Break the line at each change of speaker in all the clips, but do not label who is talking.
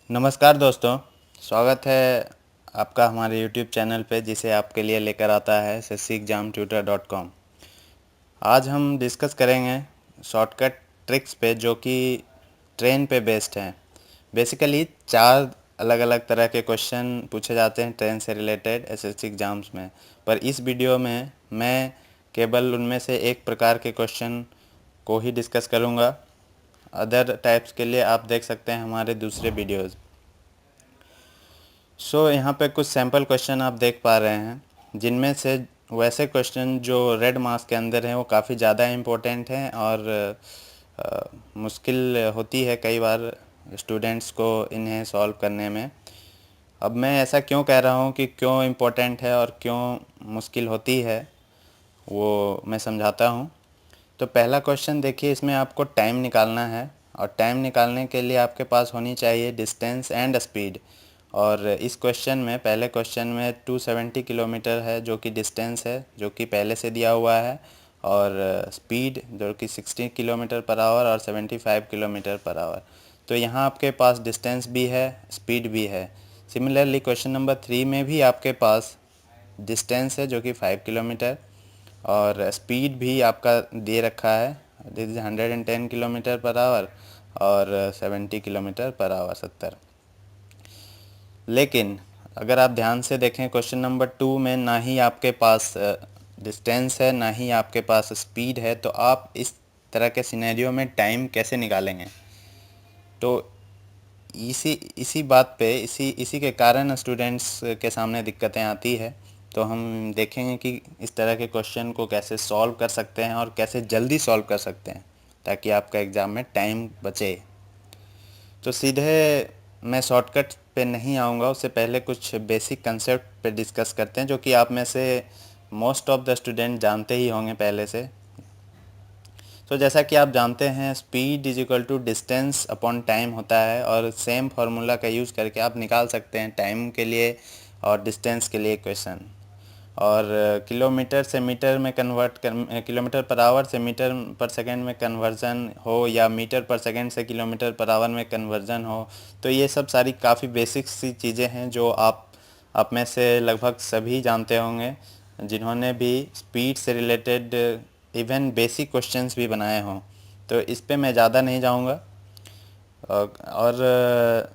नमस्कार दोस्तों, स्वागत है आपका हमारे YouTube चैनल पे जिसे आपके लिए लेकर आता है sessikjamtutor.com। आज हम डिस्कस करेंगे शॉर्टकट ट्रिक्स पे जो कि ट्रेन पे बेस्ड हैं। बेसिकली 4 अलग अलग तरह के क्वेश्चन पूछे जाते हैं ट्रेन से रिलेटेड एसएससी एग्ज़ाम्स में, पर इस वीडियो में मैं केवल उनमें से एक प्रकार के क्वेश्चन को ही डिस्कस करूँगा। अदर टाइप्स के लिए आप देख सकते हैं हमारे दूसरे वीडियोज़। यहाँ पे कुछ सैम्पल क्वेश्चन आप देख पा रहे हैं, जिनमें से वैसे क्वेश्चन जो रेड मार्क्स के अंदर हैं वो काफ़ी ज़्यादा इम्पोर्टेंट हैं और मुश्किल होती है कई बार स्टूडेंट्स को इन्हें सॉल्व करने में। अब मैं ऐसा क्यों कह रहा हूँ कि क्यों इम्पोर्टेंट है और क्यों मुश्किल होती है, वो मैं समझाता हूँ। तो पहला क्वेश्चन देखिए, इसमें आपको टाइम निकालना है और टाइम निकालने के लिए आपके पास होनी चाहिए डिस्टेंस एंड स्पीड। और इस क्वेश्चन में पहले क्वेश्चन में 270 किलोमीटर है जो कि डिस्टेंस है, जो कि पहले से दिया हुआ है, और स्पीड जो कि 60 किलोमीटर पर आवर और 75 किलोमीटर पर आवर। तो यहाँ आपके पास डिस्टेंस भी है, स्पीड भी है। सिमिलरली क्वेश्चन नंबर 3 में भी आपके पास डिस्टेंस है जो कि 5 किलोमीटर और स्पीड भी आपका दे रखा है, this is 110 kilometre per our और 70 किलोमीटर पर आवर 70। लेकिन अगर आप ध्यान से देखें क्वेश्चन नंबर 2 में ना ही आपके पास डिस्टेंस है ना ही आपके पास स्पीड है, तो आप इस तरह के सिनेरियो में टाइम कैसे निकालेंगे? तो इसी इसी बात पे इसी इसी के कारण स्टूडेंट्स के सामने दिक्कतें आती है। तो हम देखेंगे कि इस तरह के क्वेश्चन को कैसे सॉल्व कर सकते हैं और कैसे जल्दी सॉल्व कर सकते हैं ताकि आपका एग्ज़ाम में टाइम बचे। तो सीधे मैं शॉर्टकट पे नहीं आऊँगा, उससे पहले कुछ बेसिक कंसेप्ट पे डिस्कस करते हैं जो कि आप में से मोस्ट ऑफ द स्टूडेंट जानते ही होंगे पहले से। तो जैसा कि आप जानते हैं, speed is equal to distance upon time होता है और सेम फार्मूला का यूज़ करके आप निकाल सकते हैं टाइम के लिए और डिस्टेंस के लिए इक्वेशन। और किलोमीटर से मीटर में कन्वर्ट कर, किलोमीटर पर आवर से मीटर पर सेकंड में कन्वर्जन हो या मीटर पर सेकंड से किलोमीटर पर आवर में कन्वर्जन हो, तो ये सब सारी काफ़ी बेसिक सी चीज़ें हैं जो आप में से लगभग सभी जानते होंगे जिन्होंने भी स्पीड से रिलेटेड इवन बेसिक क्वेश्चंस भी बनाए हों। तो इस पे मैं ज़्यादा नहीं जाऊँगा और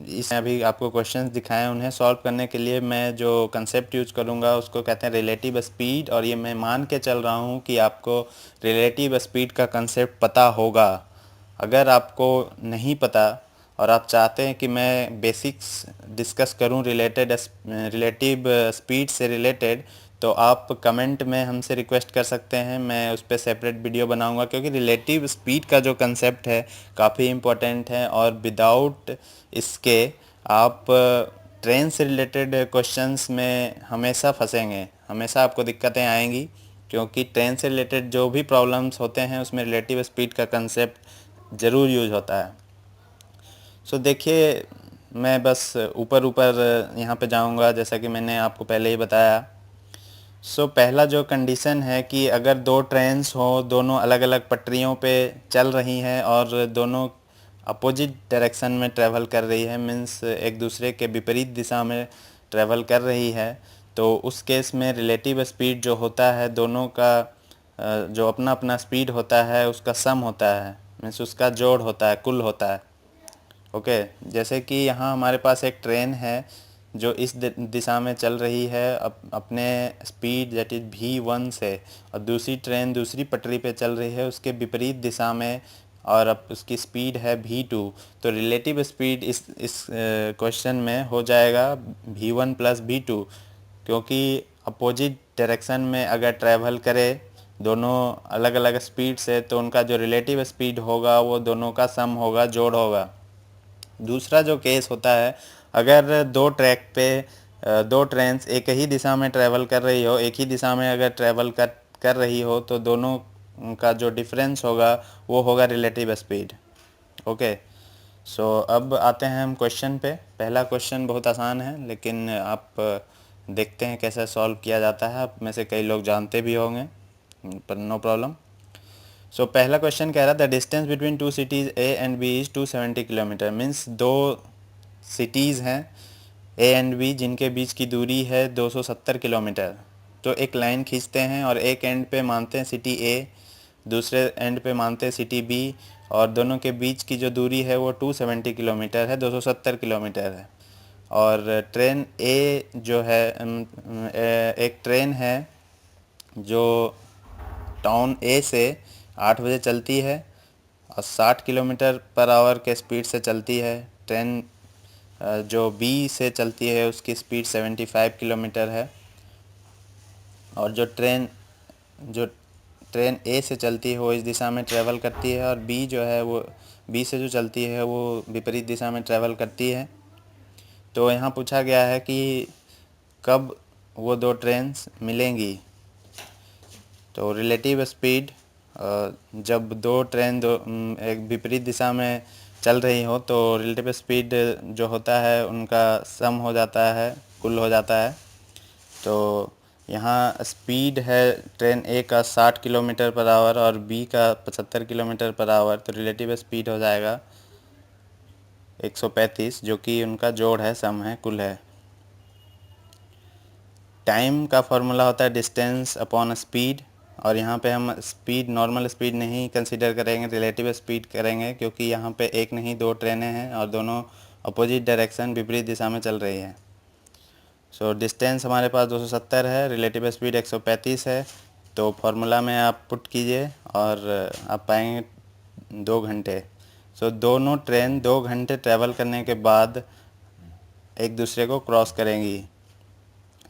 इसमें अभी आपको क्वेश्चंस दिखाए हैं, उन्हें सॉल्व करने के लिए मैं जो कंसेप्ट यूज़ करूँगा उसको कहते हैं रिलेटिव स्पीड। और ये मैं मान के चल रहा हूँ कि आपको रिलेटिव स्पीड का कंसेप्ट पता होगा। अगर आपको नहीं पता और आप चाहते हैं कि मैं बेसिक्स डिस्कस करूं रिलेटिव स्पीड से रिलेटेड, तो आप कमेंट में हमसे रिक्वेस्ट कर सकते हैं, मैं उस पर सेपरेट वीडियो बनाऊंगा, क्योंकि रिलेटिव स्पीड का जो कंसेप्ट है काफ़ी इम्पोर्टेंट है और विदाउट इसके आप ट्रेन से रिलेटेड क्वेश्चंस में हमेशा फंसेंगे, हमेशा आपको दिक्कतें आएंगी, क्योंकि ट्रेन से रिलेटेड जो भी प्रॉब्लम्स होते हैं उसमें रिलेटिव स्पीड का कंसेप्ट ज़रूर यूज होता है। देखिए, मैं बस ऊपर ऊपर यहाँ पे जाऊँगा जैसा कि मैंने आपको पहले ही बताया। पहला जो कंडीशन है कि अगर दो ट्रेन्स हो, दोनों अलग अलग पटरियों पे चल रही हैं और दोनों अपोजिट डायरेक्शन में ट्रैवल कर रही है, मीन्स एक दूसरे के विपरीत दिशा में ट्रैवल कर रही है, तो उस केस में रिलेटिव स्पीड जो होता है दोनों का जो अपना अपना स्पीड होता है उसका सम होता है, मीन्स उसका जोड़ होता है, कुल होता है। ओके, जैसे कि यहाँ हमारे पास एक ट्रेन है जो इस दिशा में चल रही है अपने स्पीड दैट इज v1 से, और दूसरी ट्रेन दूसरी पटरी पे चल रही है उसके विपरीत दिशा में और अब उसकी स्पीड है v2। तो रिलेटिव स्पीड इस क्वेश्चन में हो जाएगा v1 प्लस v2, क्योंकि अपोजिट डायरेक्शन में अगर ट्रैवल करे दोनों अलग अलग स्पीड से, तो उनका जो रिलेटिव स्पीड होगा वो दोनों का सम होगा, जोड़ होगा। दूसरा जो केस होता है, अगर दो ट्रैक पे दो ट्रेन्स एक ही दिशा में ट्रैवल कर रही हो, एक ही दिशा में अगर ट्रैवल कर रही हो, तो दोनों का जो डिफरेंस होगा वो होगा रिलेटिव स्पीड। ओके, अब आते हैं हम क्वेश्चन पे। पहला क्वेश्चन बहुत आसान है, लेकिन आप देखते हैं कैसे सॉल्व किया जाता है। आप में से कई लोग जानते भी होंगे, पर नो प्रॉब्लम। पहला क्वेश्चन कह रहा था distance between two cities A and B is 270 kilometre, means दो सिटीज़ हैं ए एंड बी जिनके बीच की दूरी है 270 किलोमीटर। तो एक लाइन खींचते हैं और एक एंड पे मानते हैं सिटी ए, दूसरे एंड पे मानते हैं सिटी बी, और दोनों के बीच की जो दूरी है वो 270 किलोमीटर है, 270 किलोमीटर है। और ट्रेन ए जो है एक ट्रेन है जो टाउन ए से 8 बजे चलती है और 60 किलोमीटर पर आवर के स्पीड से चलती है। ट्रेन जो बी से चलती है उसकी स्पीड 75 किलोमीटर है। और जो ट्रेन ए से चलती है वो इस दिशा में ट्रैवल करती है, और बी जो है वो बी से जो चलती है वो विपरीत दिशा में ट्रैवल करती है। तो यहाँ पूछा गया है कि कब वो दो ट्रेन्स मिलेंगी। तो रिलेटिव स्पीड, जब दो ट्रेन एक विपरीत दिशा में चल रही हो तो रिलेटिव स्पीड जो होता है उनका सम हो जाता है, कुल हो जाता है। तो यहाँ स्पीड है ट्रेन ए का 60 किलोमीटर पर आवर और बी का 75 किलोमीटर पर आवर, तो रिलेटिव स्पीड हो जाएगा 135, जो कि उनका जोड़ है, सम है, कुल है। टाइम का फॉर्मूला होता है डिस्टेंस अपॉन स्पीड, और यहाँ पे हम स्पीड नॉर्मल स्पीड नहीं कंसीडर करेंगे, रिलेटिव स्पीड करेंगे, क्योंकि यहाँ पे एक नहीं दो ट्रेनें हैं और दोनों अपोजिट डायरेक्शन विपरीत दिशा में चल रही हैं। सो डिस्टेंस हमारे पास 270 है, रिलेटिव स्पीड 135 है। तो फार्मूला में आप पुट कीजिए और आप पाएंगे 2 घंटे। सो दोनों ट्रेन 2 घंटे ट्रैवल करने के बाद एक दूसरे को क्रॉस करेंगी।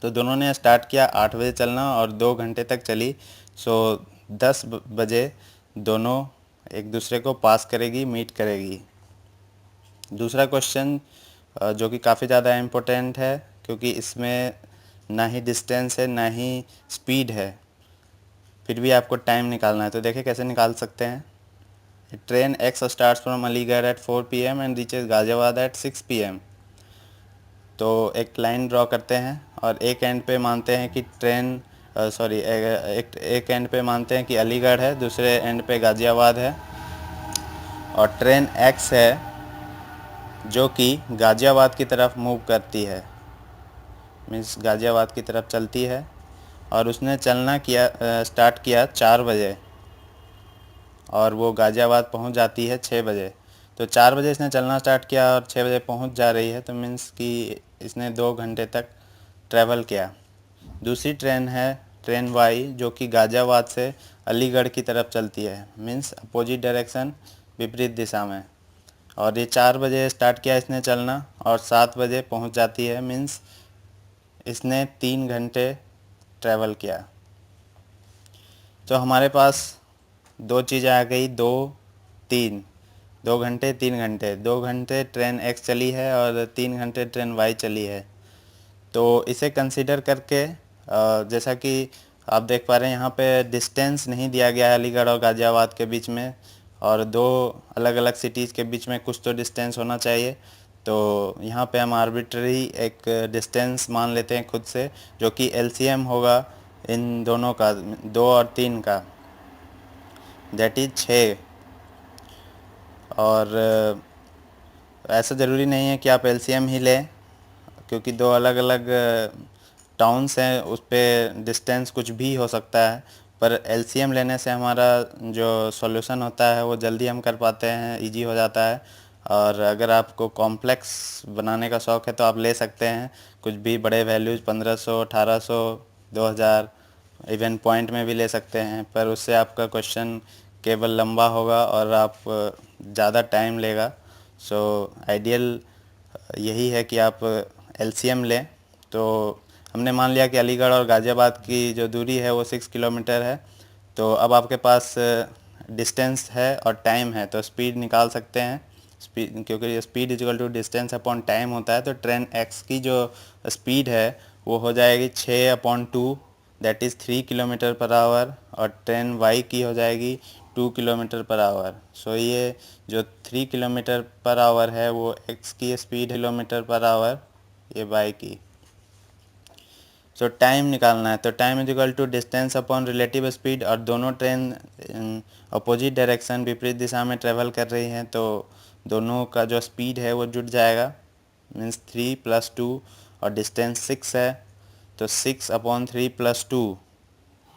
तो दोनों ने स्टार्ट किया 8 बजे चलना और 2 घंटे तक चली। सो 10 बजे दोनों एक दूसरे को पास करेगी, मीट करेगी। दूसरा क्वेश्चन जो कि काफ़ी ज़्यादा इम्पोर्टेंट है, क्योंकि इसमें ना ही डिस्टेंस है ना ही स्पीड है, फिर भी आपको टाइम निकालना है। तो देखिए कैसे निकाल सकते हैं। Train X starts from Aligarh at 4 PM and reaches Ghaziabad at 6 PM। तो एक लाइन ड्रॉ करते हैं और एक एंड पे मानते हैं कि ट्रेन एक एंड पे मानते हैं कि अलीगढ़ है, दूसरे एंड पे गाज़ियाबाद है, और ट्रेन एक्स है जो कि गाज़ियाबाद की तरफ मूव करती है, मीन्स गाज़ियाबाद की तरफ चलती है। और उसने चलना स्टार्ट किया 4 बजे और वो गाज़ियाबाद पहुंच जाती है 6 बजे। तो 4 बजे इसने चलना स्टार्ट किया और 6 बजे पहुंच जा रही है, तो मीन्स कि इसने 2 घंटे तक ट्रैवल किया। दूसरी ट्रेन है ट्रेन वाई जो कि गाज़ियाबाद से अलीगढ़ की तरफ चलती है, मीन्स अपोजिट डायरेक्शन, विपरीत दिशा में। और ये 4 बजे स्टार्ट किया इसने चलना और 7 बजे पहुंच जाती है, मीन्स इसने 3 घंटे ट्रैवल किया। तो हमारे पास दो चीज़ें आ गई, 2 घंटे 3 घंटे। 2 घंटे ट्रेन एक्स चली है और 3 घंटे ट्रेन वाई चली है। तो इसे कंसीडर करके जैसा कि आप देख पा रहे हैं यहाँ पे डिस्टेंस नहीं दिया गया है अलीगढ़ और गाज़ियाबाद के बीच में, और दो अलग अलग सिटीज़ के बीच में कुछ तो डिस्टेंस होना चाहिए। तो यहाँ पे हम आर्बिट्ररी एक डिस्टेंस मान लेते हैं खुद से, जो कि एलसीएम होगा इन दोनों का, 2 और 3 का, दैट इज 6। और ऐसा ज़रूरी नहीं है कि आप एलसीएम ही लें, क्योंकि दो अलग अलग टाउन्स हैं, उस पर डिस्टेंस कुछ भी हो सकता है। पर एलसीएम लेने से हमारा जो सॉल्यूशन होता है वो जल्दी हम कर पाते हैं, इजी हो जाता है। और अगर आपको कॉम्प्लेक्स बनाने का शौक़ है तो आप ले सकते हैं कुछ भी बड़े वैल्यूज़, 1500, 1800, 2000, इवन पॉइंट में भी ले सकते हैं। पर उससे आपका क्वेश्चन केवल लंबा होगा और आप ज़्यादा टाइम लेगा। सो आइडियल यही है कि आप एलसीएम लें। तो हमने मान लिया कि अलीगढ़ और गाज़ियाबाद की जो दूरी है वो 6 किलोमीटर है। तो अब आपके पास डिस्टेंस है और टाइम है, तो स्पीड निकाल सकते हैं। स्पीड, क्योंकि speed is equal to distance upon time होता है, तो ट्रेन एक्स की जो स्पीड है वो हो जाएगी 6/2, that is 3 kilometre per our, और ट्रेन वाई की हो जाएगी 2 किलोमीटर पर आवर। सो ये जो 3 किलोमीटर पर आवर है वो एक्स की स्पीड, किलोमीटर पर आवर ये वाई की। सो टाइम निकालना है, तो time is equal to distance upon relative speed, और दोनों ट्रेन अपोजिट डायरेक्शन, विपरीत दिशा में ट्रेवल कर रही हैं, तो दोनों का जो स्पीड है वो जुड़ जाएगा। मीन्स 3+2 और डिस्टेंस 6 है, तो 6/3 + 2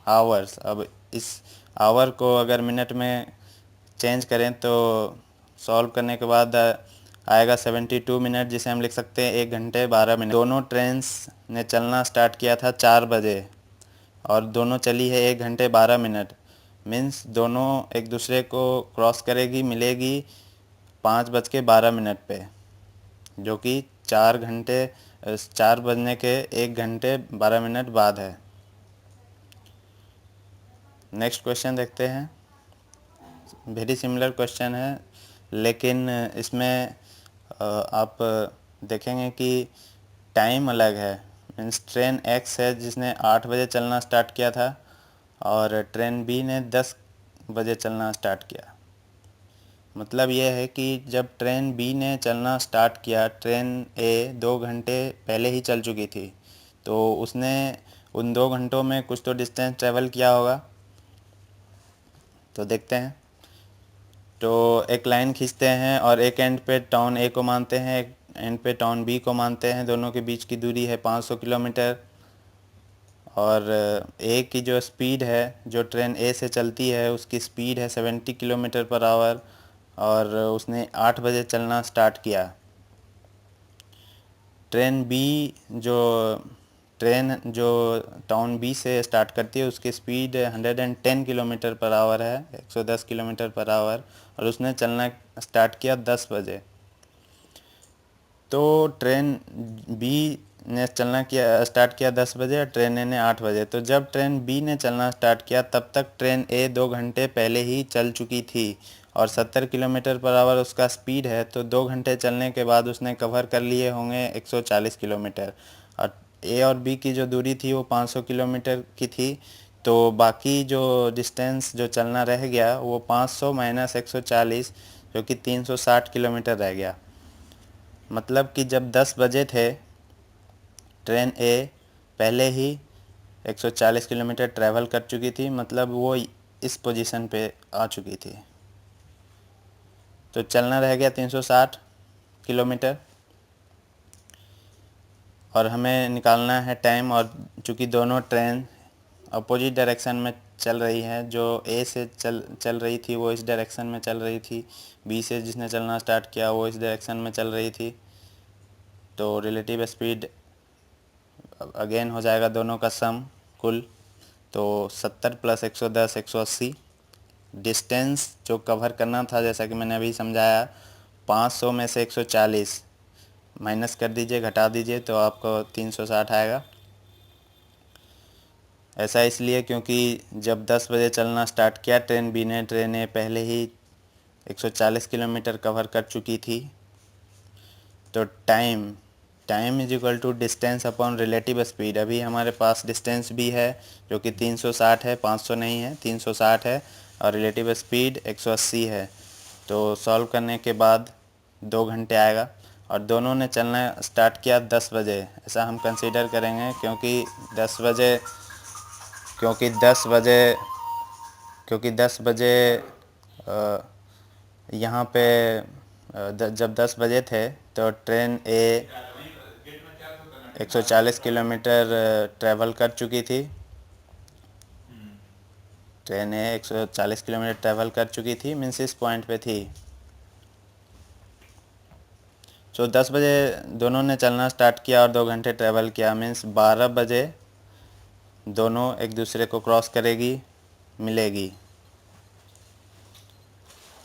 आवर्स। अब इस आवर को अगर मिनट में चेंज करें तो सॉल्व करने के बाद आएगा 72 मिनट, जिसे हम लिख सकते हैं 1 घंटे 12 मिनट। दोनों ट्रेन्स ने चलना स्टार्ट किया था 4 बजे और दोनों चली है 1 घंटे 12 मिनट। मीन्स दोनों एक दूसरे को क्रॉस करेगी, मिलेगी 5:12 पे, जो कि 4 बजने के 1 घंटे 12 मिनट बाद है। नेक्स्ट क्वेश्चन देखते हैं। वेरी सिमिलर क्वेश्चन है, लेकिन इसमें आप देखेंगे कि टाइम अलग है। मीन्स ट्रेन एक्स है जिसने 8 बजे चलना स्टार्ट किया था और ट्रेन बी ने 10 बजे चलना स्टार्ट किया। मतलब यह है कि जब ट्रेन बी ने चलना स्टार्ट किया, ट्रेन ए 2 घंटे पहले ही चल चुकी थी, तो उसने उन 2 घंटों में कुछ तो डिस्टेंस ट्रेवल किया होगा। तो देखते हैं। तो एक लाइन खींचते हैं और एक एंड पे टाउन ए को मानते हैं, एक एंड पे टाउन बी को मानते हैं। दोनों के बीच की दूरी है 500 किलोमीटर और ए की जो स्पीड है, जो ट्रेन ए से चलती है, उसकी स्पीड है 70 किलोमीटर पर आवर और उसने 8 बजे चलना स्टार्ट किया। ट्रेन जो टाउन बी से स्टार्ट करती है, उसकी स्पीड 110 किलोमीटर पर आवर है, 110 किलोमीटर पर आवर, और उसने चलना स्टार्ट किया 10 बजे। तो ट्रेन बी ने चलना स्टार्ट किया 10 बजे और ट्रेन ए ने 8 बजे। तो जब ट्रेन बी ने चलना स्टार्ट किया तब तक ट्रेन ए 2 घंटे पहले ही चल चुकी थी और 70 किलोमीटर पर आवर उसका स्पीड है। तो 2 घंटे चलने के बाद उसने कवर कर लिए होंगे 140 किलोमीटर और ए और बी की जो दूरी थी वो 500 किलोमीटर की थी। तो बाकी जो डिस्टेंस जो चलना रह गया वो 500 - 140, जो कि 360 किलोमीटर रह गया। मतलब कि जब 10 बजे थे, ट्रेन ए पहले ही 140 किलोमीटर ट्रैवल कर चुकी थी, मतलब वो इस पोजीशन पे आ चुकी थी। तो चलना रह गया 360 किलोमीटर और हमें निकालना है टाइम। और चूँकि दोनों ट्रेन अपोजिट डायरेक्शन में चल रही है, जो ए से चल रही थी वो इस डायरेक्शन में चल रही थी, बी से जिसने चलना स्टार्ट किया वो इस डायरेक्शन में चल रही थी। तो रिलेटिव स्पीड अगेन हो जाएगा दोनों का सम कुल, तो 70 + 110 180। डिस्टेंस जो कवर करना था, जैसा कि मैंने अभी समझाया, 500 में से 140 माइनस कर दीजिए, घटा दीजिए, तो आपको 360 आएगा। ऐसा इसलिए क्योंकि जब 10 बजे चलना स्टार्ट किया ट्रेन बी ने, ट्रेन ए पहले ही 140 किलोमीटर कवर कर चुकी थी। तो time is equal to distance upon relative speed. अभी हमारे पास डिस्टेंस भी है जो कि 360 है, 500 नहीं है, 360 है, और रिलेटिव स्पीड 180 है। तो सॉल्व करने के बाद 2 घंटे आएगा और दोनों ने चलना स्टार्ट किया 10 बजे। ऐसा हम कंसीडर करेंगे क्योंकि 10 बजे क्योंकि 10 बजे क्योंकि 10 बजे यहाँ पे जब 10 बजे थे तो ट्रेन ए 140 किलोमीटर ट्रैवल कर चुकी थी। ट्रेन ए 140 किलोमीटर ट्रैवल कर चुकी थी, मीन्स इस पॉइंट पे थी। तो 10 बजे दोनों ने चलना स्टार्ट किया और 2 घंटे ट्रैवल किया, मीन्स 12 बजे दोनों एक दूसरे को क्रॉस करेगी, मिलेगी।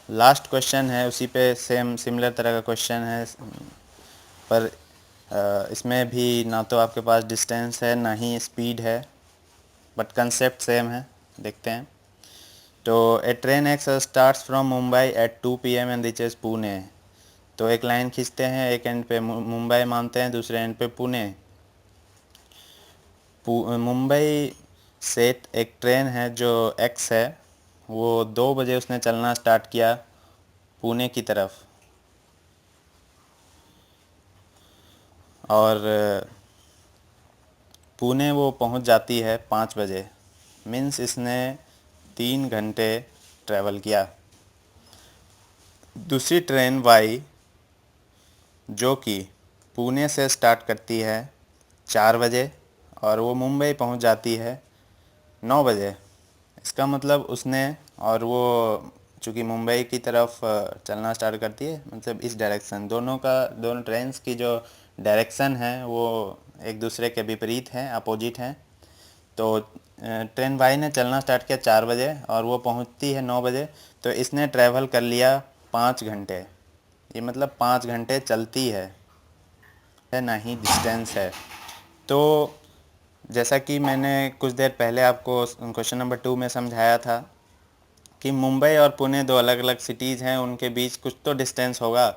लास्ट क्वेश्चन है, उसी पे सेम सिमिलर तरह का क्वेश्चन है, पर इसमें भी ना तो आपके पास डिस्टेंस है ना ही स्पीड है, बट कंसेप्ट सेम है। देखते हैं। तो a train X starts from Mumbai at 2 PM and reaches Pune. तो एक लाइन खींचते हैं, एक एंड पे मुंबई मानते हैं, दूसरे एंड पे पुणे। मुंबई से एक ट्रेन है जो एक्स है, वो 2 बजे उसने चलना स्टार्ट किया पुणे की तरफ और पुणे वो पहुंच जाती है 5 बजे। मीन्स इसने 3 घंटे ट्रैवल किया। दूसरी ट्रेन वाई जो कि पुणे से स्टार्ट करती है 4 बजे और वो मुंबई पहुंच जाती है 9 बजे। इसका मतलब उसने, और वो चूँकि मुंबई की तरफ चलना स्टार्ट करती है, मतलब इस डायरेक्शन, दोनों ट्रेन्स की जो डायरेक्शन है वो एक दूसरे के विपरीत हैं, अपोजिट हैं। तो ट्रेन वाई ने चलना स्टार्ट किया 4 बजे और वो पहुंचती है 9 बजे। तो इसने ट्रैवल कर लिया 5 घंटे। ये मतलब 5 घंटे चलती है ना ही डिस्टेंस है। तो जैसा कि मैंने कुछ देर पहले आपको क्वेश्चन नंबर 2 में समझाया था कि मुंबई और पुणे दो अलग अलग सिटीज़ हैं, उनके बीच कुछ तो डिस्टेंस होगा,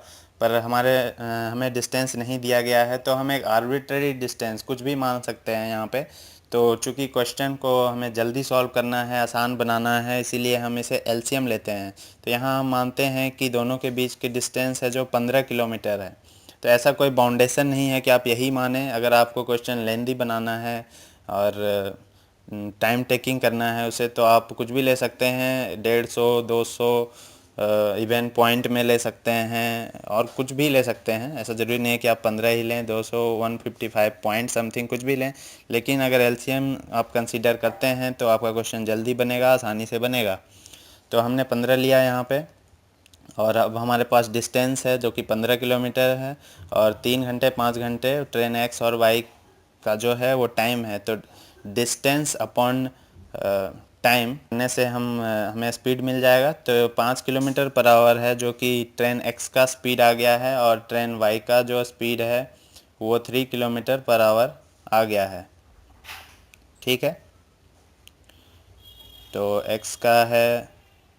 पर हमें डिस्टेंस नहीं दिया गया है, तो हम एक आर्बिट्रेरी डिस्टेंस कुछ भी मान सकते हैं यहाँ पे। तो चूँकि क्वेश्चन को हमें जल्दी सॉल्व करना है, आसान बनाना है, इसीलिए हम इसे एलसीएम लेते हैं। तो यहाँ हम मानते हैं कि दोनों के बीच की डिस्टेंस है जो 15 किलोमीटर है। तो ऐसा कोई बाउंडेशन नहीं है कि आप यही माने। अगर आपको क्वेश्चन लेंदी बनाना है और टाइम टेकिंग करना है उसे, तो आप कुछ भी ले सकते हैं, 150, 200 इवन पॉइंट में ले सकते हैं और कुछ भी ले सकते हैं। ऐसा ज़रूरी नहीं है कि आप 15 ही लें, 200, 155 पॉइंट समथिंग कुछ भी लें। लेकिन अगर एलसीएम आप कंसीडर करते हैं तो आपका क्वेश्चन जल्दी बनेगा, आसानी से बनेगा। तो हमने 15 लिया यहाँ पे, और अब हमारे पास डिस्टेंस है जो कि 15 किलोमीटर है, और 3 घंटे 5 घंटे ट्रेन एक्स और वाई का जो है वो टाइम है। तो डिस्टेंस अपॉन टाइम करने से हमें स्पीड मिल जाएगा। तो 5 किलोमीटर पर आवर है जो कि ट्रेन एक्स का स्पीड आ गया है, और ट्रेन वाई का जो स्पीड है वो 3 किलोमीटर पर आवर आ गया है। ठीक है, तो एक्स का है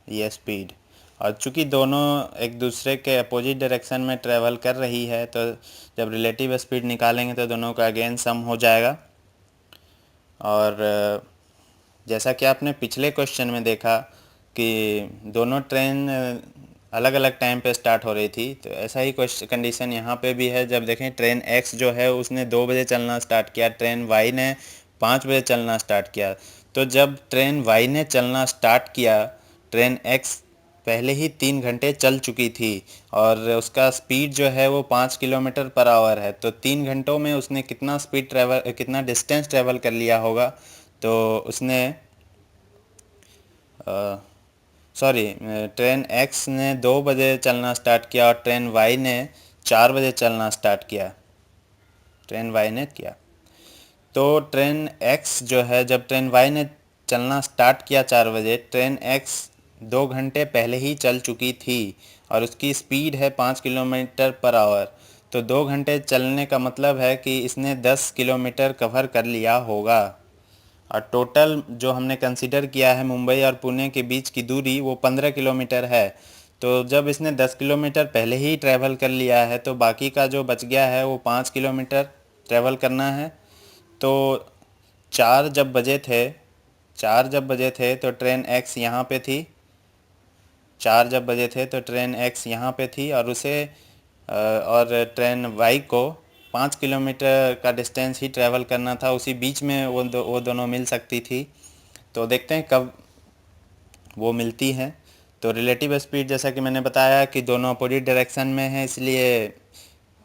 ये स्पीड, और चूंकि दोनों एक दूसरे के अपोजिट डायरेक्शन में ट्रैवल कर रही है, तो जब रिलेटिव स्पीड निकालेंगे तो दोनों का अगेन सम हो जाएगा। और जैसा कि आपने पिछले क्वेश्चन में देखा कि दोनों ट्रेन अलग अलग टाइम पे स्टार्ट हो रही थी, तो ऐसा ही कंडीशन यहाँ पे भी है। जब देखें ट्रेन एक्स जो है उसने 2 बजे चलना स्टार्ट किया, ट्रेन वाई ने 5 बजे चलना स्टार्ट किया। तो जब ट्रेन वाई ने चलना स्टार्ट किया, ट्रेन एक्स पहले ही 3 घंटे चल चुकी थी और उसका स्पीड जो है वो 5 किलोमीटर पर आवर है। तो 3 घंटों में उसने कितना डिस्टेंस ट्रैवल कर लिया होगा? तो उसने सॉरी, ट्रेन एक्स ने 2 बजे चलना स्टार्ट किया और ट्रेन वाई ने 4 बजे चलना स्टार्ट किया, ट्रेन वाई ने किया। तो ट्रेन एक्स जो है, जब ट्रेन वाई ने चलना स्टार्ट किया 4 बजे, ट्रेन एक्स 2 घंटे पहले ही चल चुकी थी और उसकी स्पीड है 5 किलोमीटर पर आवर। तो 2 घंटे चलने का मतलब है कि इसने 10 किलोमीटर कवर कर लिया होगा। और टोटल जो हमने कंसीडर किया है मुंबई और पुणे के बीच की दूरी, वो 15 किलोमीटर है। तो जब इसने 10 किलोमीटर पहले ही ट्रैवल कर लिया है, तो बाकी का जो बच गया है वो 5 किलोमीटर ट्रैवल करना है। तो 4 जब बजे थे 4 जब बजे थे तो ट्रेन एक्स यहाँ पे थी। 4 जब बजे थे तो ट्रेन एक्स यहाँ पे थी, और और ट्रेन वाई को 5 किलोमीटर का डिस्टेंस ही ट्रैवल करना था। उसी बीच में वो दोनों मिल सकती थी। तो देखते हैं कब वो मिलती हैं। तो रिलेटिव स्पीड, जैसा कि मैंने बताया कि दोनों अपोजिट डायरेक्शन में है, इसलिए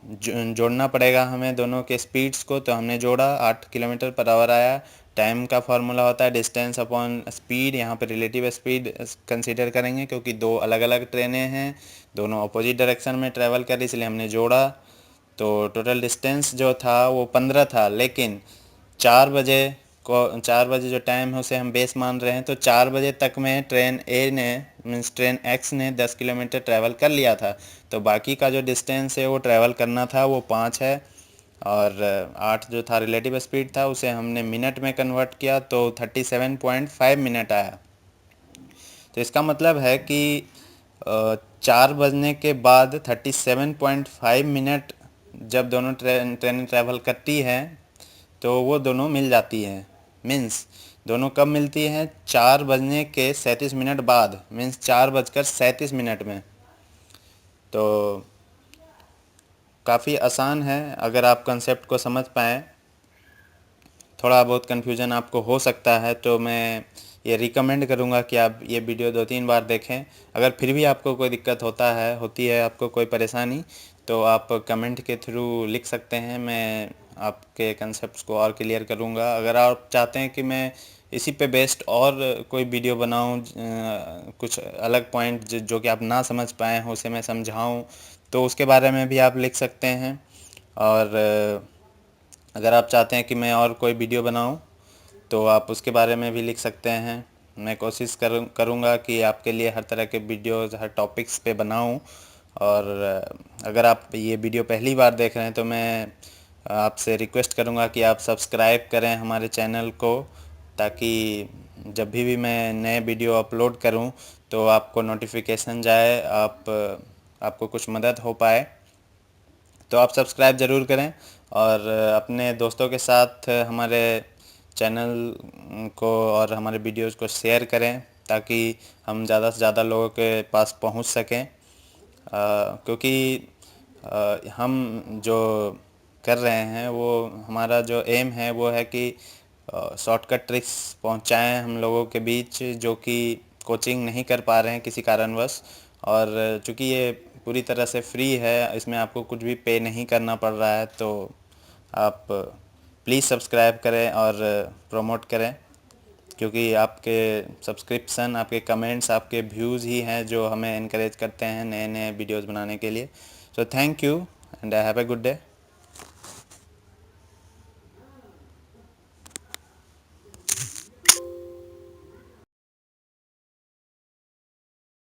जोड़ना पड़ेगा हमें दोनों के स्पीड्स को। तो हमने जोड़ा, 8 किलोमीटर पर आवर आया। टाइम का फार्मूला होता है डिस्टेंस अपॉन स्पीड। यहाँ पे रिलेटिव स्पीड कंसीडर करेंगे क्योंकि दो अलग अलग ट्रेनें हैं, दोनों अपोजिट डायरेक्शन में ट्रैवल कर रही, इसलिए हमने जोड़ा। तो टोटल डिस्टेंस जो था वो 15 था, लेकिन 4 बजे जो टाइम है उसे हम बेस मान रहे हैं। तो 4 बजे तक में ट्रेन ए ने, मीन्स ट्रेन एक्स ने 10 किलोमीटर ट्रैवल कर लिया था। तो बाकी का जो डिस्टेंस है वो ट्रैवल करना था वो 5 है, और 8 जो था रिलेटिव स्पीड था उसे हमने मिनट में कन्वर्ट किया, तो 37.5 मिनट आया। तो इसका मतलब है कि 4 बजने के बाद 37.5 मिनट जब दोनों ट्रेन ट्रैवल करती हैं तो वो दोनों मिल जाती हैं। मीन्स दोनों कब मिलती हैं? 4 बजने के 37 मिनट बाद, मीन्स 4:37 में। तो काफ़ी आसान है अगर आप कंसेप्ट को समझ पाएँ। थोड़ा बहुत कन्फ्यूज़न आपको हो सकता है, तो मैं ये रिकमेंड करूँगा कि आप ये वीडियो 2-3 बार देखें। अगर फिर भी आपको कोई दिक्कत होती है, आपको कोई परेशानी, तो आप कमेंट के थ्रू लिख सकते हैं, मैं आपके कंसेप्ट्स को और क्लियर करूँगा। अगर आप चाहते हैं कि मैं इसी पे बेस्ड और कोई वीडियो बनाऊँ, कुछ अलग पॉइंट जो कि आप ना समझ पाए हों उसे मैं समझाऊँ, तो उसके बारे में भी आप लिख सकते हैं। और अगर आप चाहते हैं कि मैं और कोई वीडियो बनाऊँ तो आप उसके बारे में भी लिख सकते हैं। मैं कोशिश करूँगा कि आपके लिए हर तरह के वीडियोज़ हर टॉपिक्स पे बनाऊँ। और अगर आप ये वीडियो पहली बार देख रहे हैं तो मैं आपसे रिक्वेस्ट करूँगा कि आप सब्सक्राइब करें हमारे चैनल को, ताकि जब भी मैं नए वीडियो अपलोड करूँ तो आपको नोटिफिकेशन जाए, आपको कुछ मदद हो पाए। तो आप सब्सक्राइब ज़रूर करें और अपने दोस्तों के साथ हमारे चैनल को और हमारे वीडियोस को शेयर करें, ताकि हम ज़्यादा से ज़्यादा लोगों के पास पहुंच सकें। क्योंकि हम जो कर रहे हैं वो हमारा जो एम है वो है कि शॉर्टकट ट्रिक्स पहुंचाएं हम लोगों के बीच जो कि कोचिंग नहीं कर पा रहे हैं किसी कारणवश। और चूँकि ये पूरी तरह से फ्री है, इसमें आपको कुछ भी पे नहीं करना पड़ रहा है, तो आप प्लीज़ सब्सक्राइब करें और प्रमोट करें, क्योंकि आपके सब्सक्रिप्शन, आपके कमेंट्स, आपके व्यूज़ ही हैं जो हमें इनकरेज करते हैं नए नए वीडियोज़ बनाने के लिए। So thank you and have a good day.